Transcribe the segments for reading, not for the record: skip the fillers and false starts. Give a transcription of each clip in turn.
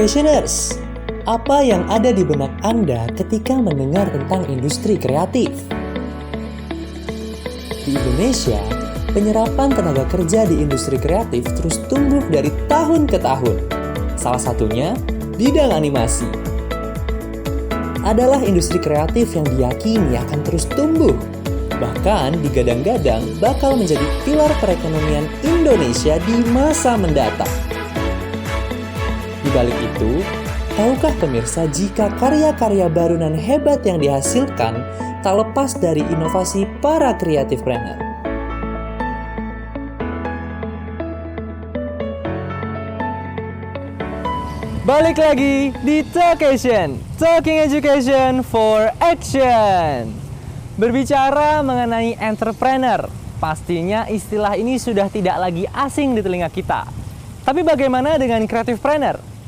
Educationers, apa yang ada di benak Anda ketika mendengar tentang industri kreatif? Di Indonesia, penyerapan tenaga kerja di industri kreatif terus tumbuh dari tahun ke tahun. Salah satunya, bidang animasi. Adalah industri kreatif yang diyakini akan terus tumbuh. Bahkan digadang-gadang bakal menjadi pilar perekonomian Indonesia di masa mendatang. Di balik itu, tahukah pemirsa jika karya-karya baru dan hebat yang dihasilkan tak lepas dari inovasi para creative planner? Balik lagi di Talkation, Talking Education for Action. Berbicara mengenai entrepreneur, pastinya istilah ini sudah tidak lagi asing di telinga kita. Tapi bagaimana dengan creative planner?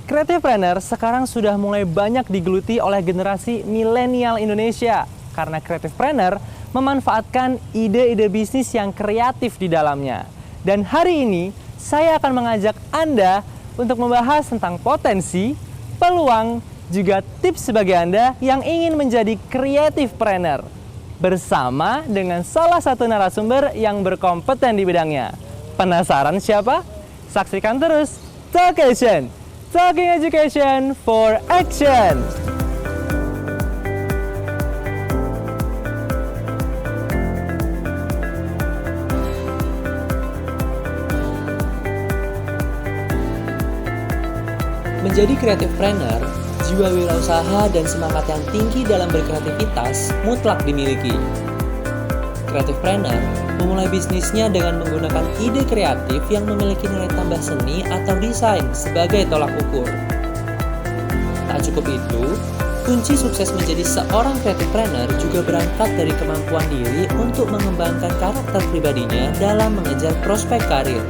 Creative planner sekarang sudah mulai banyak digeluti oleh generasi milenial Indonesia karena creative planner memanfaatkan ide-ide bisnis yang kreatif di dalamnya. Dan hari ini saya akan mengajak Anda untuk membahas tentang potensi, peluang, juga tips bagi Anda yang ingin menjadi creative planner bersama dengan salah satu narasumber yang berkompeten di bidangnya. Penasaran siapa? Saksikan terus Talkation, Talking Education for Action. Menjadi creative planner, jiwa wirausaha dan semangat yang tinggi dalam berkreativitas mutlak dimiliki. Creative planner memulai bisnisnya dengan menggunakan ide kreatif yang memiliki nilai tambah seni atau desain sebagai tolak ukur. Tak cukup itu, kunci sukses menjadi seorang creative planner juga berangkat dari kemampuan diri untuk mengembangkan karakter pribadinya dalam mengejar prospek karir,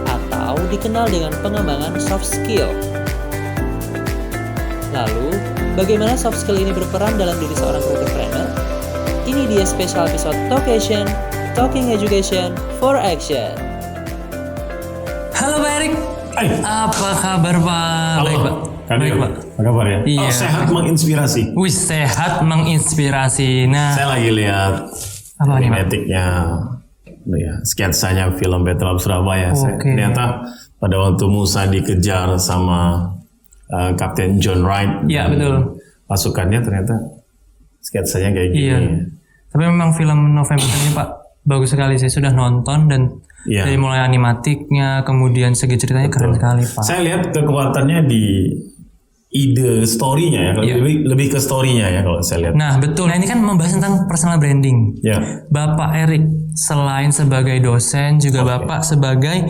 atau dikenal dengan pengembangan soft skill. Lalu, bagaimana soft skill ini berperan dalam diri seorang creative planner? Ini dia spesial episode Talkation, Talking Education for Action. Halo Pak Erik. Apa kabar Pak? Halo. Baik Pak. Baik Pak. Apa kabar ya? Iya. Oh, sehat menginspirasi. Wih, sehat menginspirasi. Nah, Saya lagi lihat apa nih Pak? kinetiknya, ya, sketsanya film Battle of Surabaya. Oke. Ternyata pada waktu Musa dikejar sama Kapten John Wright, Iya betul. pasukannya ternyata sketsanya kayak gini. Iya. Tapi memang film November ini Pak bagus sekali. Saya sudah nonton dan Iya. dari mulai animatiknya, kemudian segi ceritanya keren sekali Pak. Saya lihat kekuatannya di ide story-nya ya, Iya. lebih ke story-nya ya kalau saya lihat. Nah betul. Nah ini kan membahas tentang personal branding. Ya. Bapak Erik selain sebagai dosen juga Bapak sebagai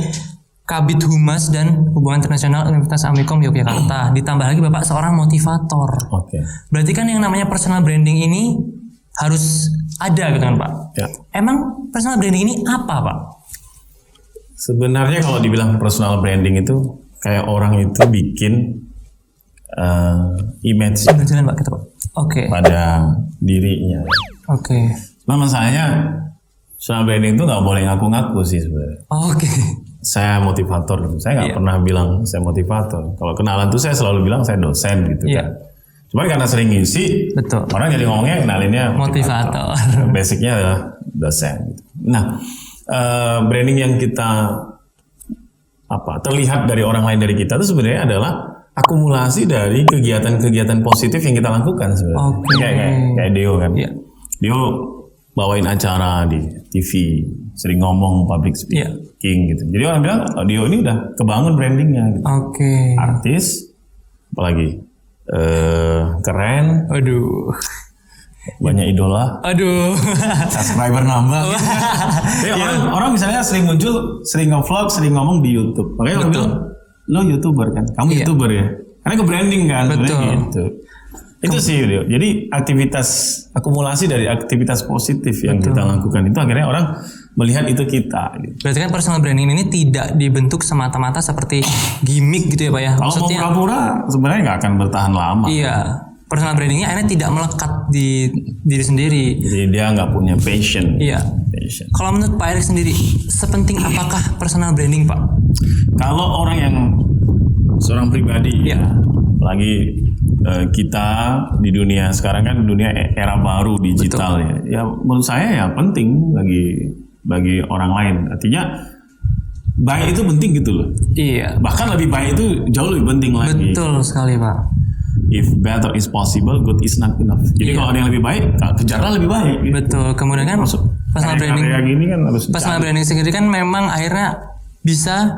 Kabid Humas dan Hubungan Internasional Universitas Amikom Yogyakarta. Ditambah lagi Bapak seorang motivator. Oke. Berarti kan yang namanya personal branding ini harus ada gitu kan Pak? Ya. Emang personal branding ini apa Pak? Sebenarnya kalau dibilang personal branding itu kayak orang itu bikin image Jalan Pak kita Pak. Oke. pada dirinya. Oke. Cuma masalahnya personal branding itu nggak boleh ngaku-ngaku sih sebenarnya. Oke. Saya motivator, saya nggak Iya. pernah bilang saya motivator. Kalau kenalan tuh saya selalu bilang saya dosen gitu Iya. kan. Cuma karena sering ngisi, Betul. orang jadi ngomongnya kenalinnya Motivator. Basicnya adalah dosen. Gitu. Nah, branding yang kita terlihat dari orang lain dari kita itu sebenarnya adalah akumulasi dari kegiatan-kegiatan positif yang kita lakukan sebenarnya. Oke. Kayak Deo kan. Iya. Deo bawain acara di TV, sering ngomong public Iya. speaking gitu. Jadi orang bilang, oh, Deo ini udah kebangun brandingnya gitu. Oke. Artis, apalagi keren, Aduh. banyak idola, Aduh. subscriber nambah. Jadi orang misalnya sering muncul, sering nge-vlog, sering ngomong di YouTube. Makanya orang Betul. bilang, lo YouTuber kan? Kamu Iya. YouTuber ya? Karena ke branding kan? Betul. sebenarnya gitu. Itu sih Deo. Jadi akumulasi dari aktivitas positif yang kita lakukan itu akhirnya orang melihat itu kita. Gitu. Berarti kan personal branding ini tidak dibentuk semata-mata seperti gimmick gitu ya Pak ya? Kalau mau pura-pura sebenarnya nggak akan bertahan lama. Iya. Personal brandingnya akhirnya tidak melekat di diri sendiri. Jadi dia nggak punya passion. Iya. Passion. Kalau menurut Pak Erik sendiri, sepenting apakah personal branding Pak? Kalau orang yang seorang pribadi ya. Apalagi kita di dunia sekarang kan dunia era baru digital ya. Ya menurut saya ya penting bagi orang lain. Artinya baik itu penting gitu loh. Iya. Bahkan lebih baik itu jauh lebih penting lagi. Betul sekali Pak. If better is possible, good is not enough. Jadi kalau ada yang lebih baik, kejarlah lebih baik. Gitu. Betul. Kemudian kan personal branding, gini kan harus personal branding sendiri kan memang akhirnya bisa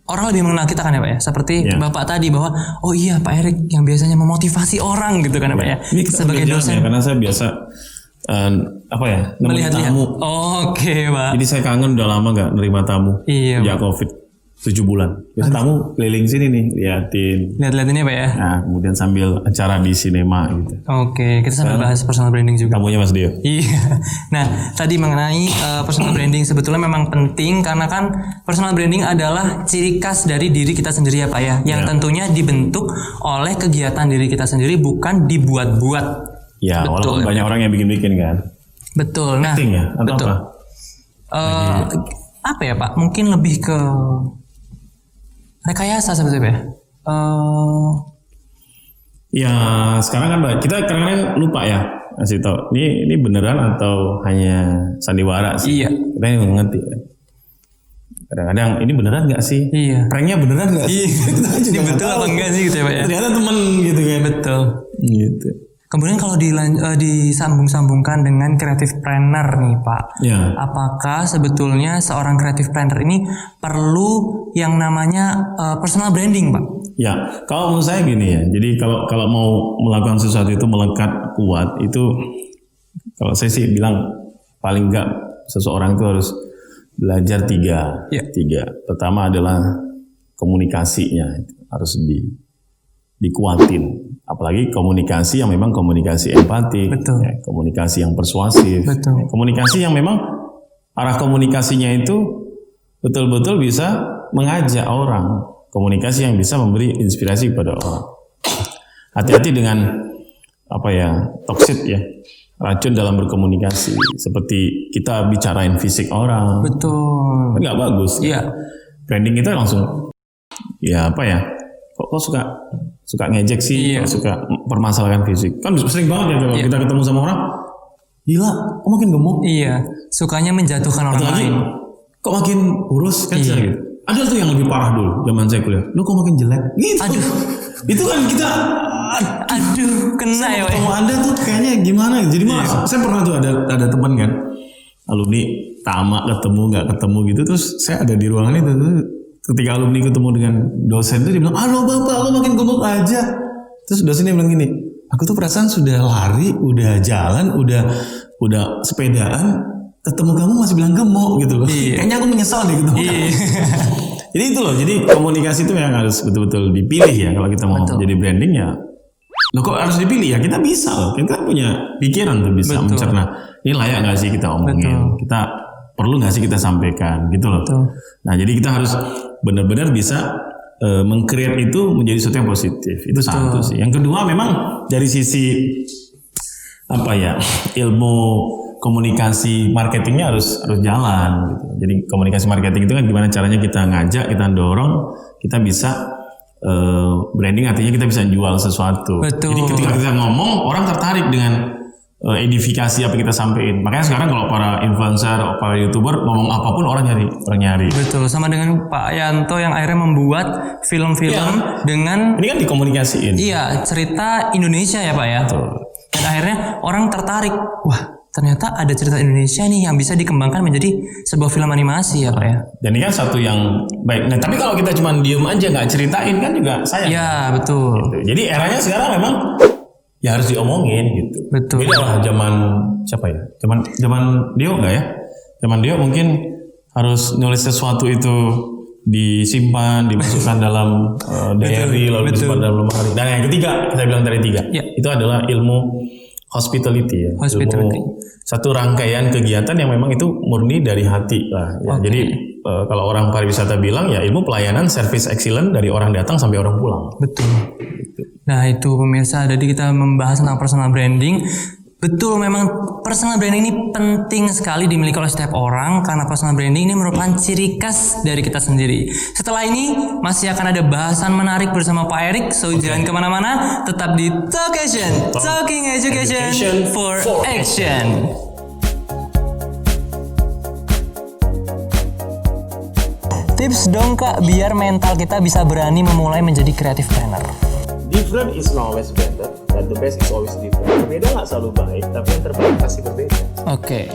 orang lebih mengenal kita kan ya Pak ya. Seperti Bapak tadi bahwa oh iya Pak Erik yang biasanya memotivasi orang gitu kan ya Pak ya. Ini Sebagai dosen. Ya, karena saya biasa nemenin tamu. Oke Pak. Jadi saya kangen udah lama nggak nerima tamu. Iya. Ya COVID 7 bulan. Biasa tamu keliling sini nih Lihat-lihat ini Pak ya. Nah kemudian sambil acara di sinema gitu. Oke, kita sambil bahas personal branding juga. Tamunya Mas Dio. Iya. Nah, tadi mengenai personal branding sebetulnya memang penting karena kan personal branding adalah ciri khas dari diri kita sendiri ya Pak ya, yang tentunya dibentuk oleh kegiatan diri kita sendiri bukan dibuat-buat. Ya, betul. walaupun banyak orang yang bikin-bikin kan. Betul. Nah, penting ya atau betul. Apa ya Pak? Mungkin lebih ke rekayasa sebetulnya ya. Ya sekarang kan kita kadang-kadang lupa ya kasih tau ini beneran atau hanya sandiwara sih. Iya. Kita yang ngerti ya. Kadang-kadang ini beneran nggak sih? Iya. Pranknya beneran nggak sih? Ini betul apa enggak sih gitu ya Pak ya? Ternyata temen gitu kan. Betul. Gitu. Kemudian kalau disambung-sambungkan dengan creative planner nih Pak, apakah sebetulnya seorang creative planner ini perlu yang namanya personal branding Pak? Ya, kalau menurut saya gini ya. Jadi kalau mau melakukan sesuatu itu melekat kuat itu, kalau saya sih bilang paling enggak seseorang itu harus belajar tiga. Pertama adalah komunikasinya harus dikuatin. Apalagi komunikasi yang memang komunikasi empatik, ya, komunikasi yang persuasif, ya, komunikasi yang memang arah komunikasinya itu betul-betul bisa mengajak orang, komunikasi yang bisa memberi inspirasi kepada orang. Hati-hati dengan toxic ya, racun dalam berkomunikasi. Seperti kita bicarain fisik orang, betul, nggak bagus. Iya. Branding itu langsung, kok suka ngejek sih, suka permasalahan fisik. Kan sering banget ya kalau kita ketemu sama orang, gila, kok makin gemuk? Iya, sukanya menjatuhkan orang lain. Kok makin kurus kan gitu. Ada tuh yang lebih parah dulu zaman saya kuliah. Lu kok makin jelek? Gitu. Aduh. Itu kan kita kena ya. Ketemu Anda tuh kayaknya gimana? Jadi saya pernah tuh ada teman kan, alumni tamak nggak ketemu gitu, terus saya ada di ruangan itu tuh. Ketika alumni ketemu dengan dosen tuh dia bilang, "Halo Bapak, lo makin gemuk aja." Terus dosennya bilang gini, "Aku tuh perasaan sudah lari, udah jalan, udah sepedaan, ketemu kamu masih bilang gemuk gitu loh." Kayaknya aku menyesal deh ketemu kamu. Jadi itu loh, jadi komunikasi itu yang harus betul-betul dipilih ya kalau kita mau jadi branding ya. Loh kok harus dipilih ya? Kita bisa loh, kita punya pikiran tuh bisa mencerna. Ini layak nggak sih kita omongin? Kita perlu nggak sih kita sampaikan gitu loh. Nah jadi kita harus benar-benar bisa meng-create itu menjadi sesuatu yang positif. Itu satu sih. Yang kedua memang dari sisi ilmu komunikasi marketingnya harus jalan gitu. Jadi komunikasi marketing itu kan gimana caranya kita ngajak, kita dorong, kita bisa branding, artinya kita bisa jual sesuatu. Jadi ketika kita ngomong, orang tertarik dengan edifikasi apa kita sampaikan. Makanya sekarang kalau para influencer, para YouTuber ngomong apapun orang nyari. Betul. Sama dengan Pak Yanto yang akhirnya membuat film-film dengan ini kan dikomunikasiin. Iya, cerita Indonesia ya Pak ya. Betul. Dan akhirnya orang tertarik. Wah, ternyata ada cerita Indonesia nih yang bisa dikembangkan menjadi sebuah film animasi ya Pak ya. Dan ini kan satu yang baik. Nah, tapi kalau kita cuma diem aja nggak ceritain kan juga sayang. Iya, betul. Gitu. Jadi eranya sekarang memang ya harus diomongin gitu. Betul. Beda lah zaman siapa ya? Zaman Dio enggak ya? Zaman Dio mungkin harus nulis sesuatu itu disimpan, dimasukkan dalam diary, lalu disimpan dalam lemari. Dan yang ketiga, kita bilang dari tiga, itu adalah ilmu hospitality ya. Ilmu satu rangkaian kegiatan yang memang itu murni dari hati lah. Ya. Jadi kalau orang pariwisata bilang ya ilmu pelayanan service excellent dari orang datang sampai orang pulang. Betul. Nah itu pemirsa, jadi kita membahas tentang personal branding. Betul, memang personal branding ini penting sekali dimiliki oleh setiap orang karena personal branding ini merupakan ciri khas dari kita sendiri. Setelah ini masih akan ada bahasan menarik bersama Pak Erik, so jangan kemana-mana, tetap di Talkation, Talking Education for Action. Tips dong Kak, biar mental kita bisa berani memulai menjadi creative planner. Different is not always better, but the best is always different. Berbeda nggak selalu baik, tapi yang terbaik pasti berbeda. Oke.